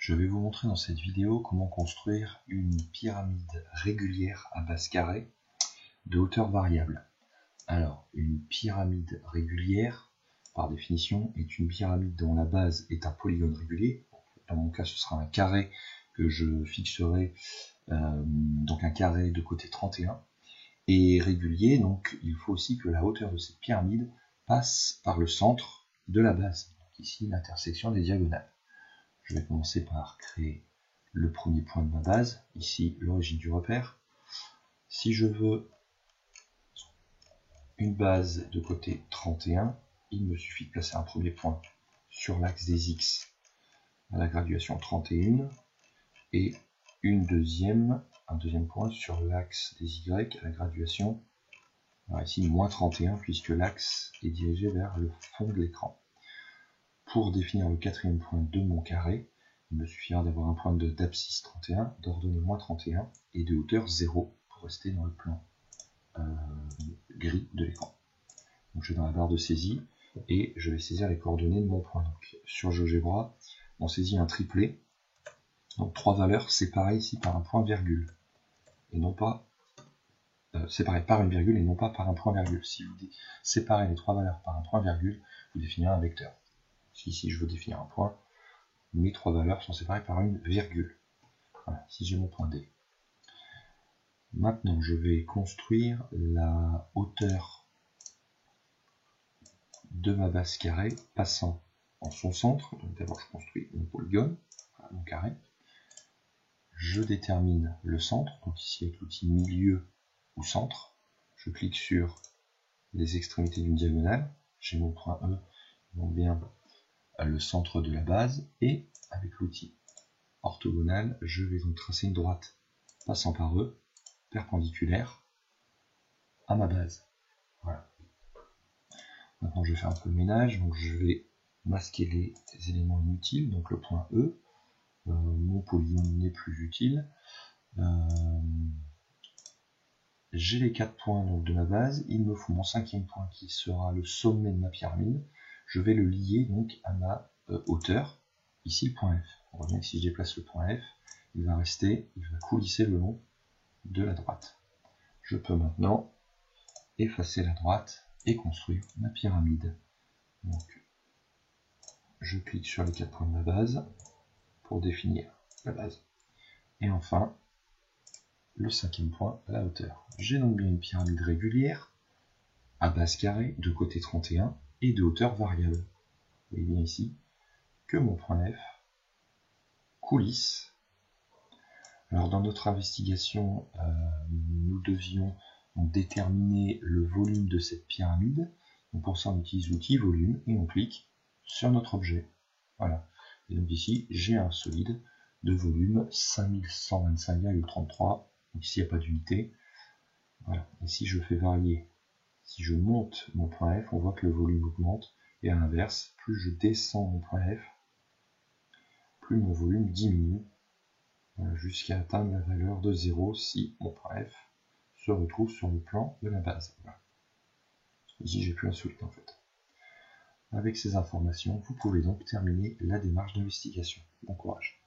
Je vais vous montrer dans cette vidéo comment construire une pyramide régulière à base carrée de hauteur variable. Alors, une pyramide régulière, par définition, est une pyramide dont la base est un polygone régulier. Dans mon cas, ce sera un carré que je fixerai, donc un carré de côté 31. Et régulier, donc il faut aussi que la hauteur de cette pyramide passe par le centre de la base. Donc ici, l'intersection des diagonales. Je vais commencer par créer le premier point de ma base, ici l'origine du repère. Si je veux une base de côté 31, il me suffit de placer un premier point sur l'axe des X à la graduation 31 et un deuxième point sur l'axe des Y à la graduation, alors ici moins 31 puisque l'axe est dirigé vers le fond de l'écran. Pour définir le quatrième point de mon carré, il me suffira d'avoir un point d'abscisse 31, d'ordonnée moins 31 et de hauteur 0 pour rester dans le plan gris de l'écran. Donc je vais dans la barre de saisie et je vais saisir les coordonnées de mon point. Donc, sur GeoGebra, on saisit un triplet, donc 3 valeurs séparées ici par un point virgule, et non pas séparées par une virgule et non pas par un point virgule. Si vous séparez les 3 valeurs par un point virgule, vous définirez un vecteur. Si ici je veux définir un point, mes 3 valeurs sont séparées par une virgule. Voilà, si j'ai mon point D. Maintenant, je vais construire la hauteur de ma base carrée passant en son centre. Donc d'abord, je construis mon polygone, voilà, mon carré. Je détermine le centre, donc ici avec l'outil milieu ou centre. Je clique sur les extrémités d'une diagonale. J'ai mon point E, donc bien le centre de la base, et avec l'outil orthogonal, je vais donc tracer une droite passant par E, perpendiculaire à ma base. Voilà. Maintenant je vais faire un peu le ménage, donc je vais masquer les éléments inutiles, donc le point E, mon polygone n'est plus utile. J'ai les 4 points donc, de ma base, il me faut mon 5e point qui sera le sommet de ma pyramide. Je vais le lier donc à ma hauteur, ici le point F. On voit bien que si je déplace le point F, il va coulisser le long de la droite. Je peux maintenant effacer la droite et construire ma pyramide. Donc, je clique sur les 4 points de ma base pour définir la base. Et enfin, le 5e point à la hauteur. J'ai donc bien une pyramide régulière à base carrée de côté 31 et de hauteur variable. Vous voyez bien ici que mon point F coulisse. Alors dans notre investigation, nous devions donc déterminer le volume de cette pyramide. Donc pour ça, on utilise l'outil volume et on clique sur notre objet. Voilà. Et donc ici, j'ai un solide de volume 5125,33. Donc ici, il n'y a pas d'unité. Voilà. Et si je fais varier, si je monte mon point F, on voit que le volume augmente. Et à l'inverse, plus je descends mon point F, plus mon volume diminue, jusqu'à atteindre la valeur de 0 si mon point F se retrouve sur le plan de la base. Voilà. Ici, j'ai plus un solide en fait. Avec ces informations, vous pouvez donc terminer la démarche d'investigation. Bon courage.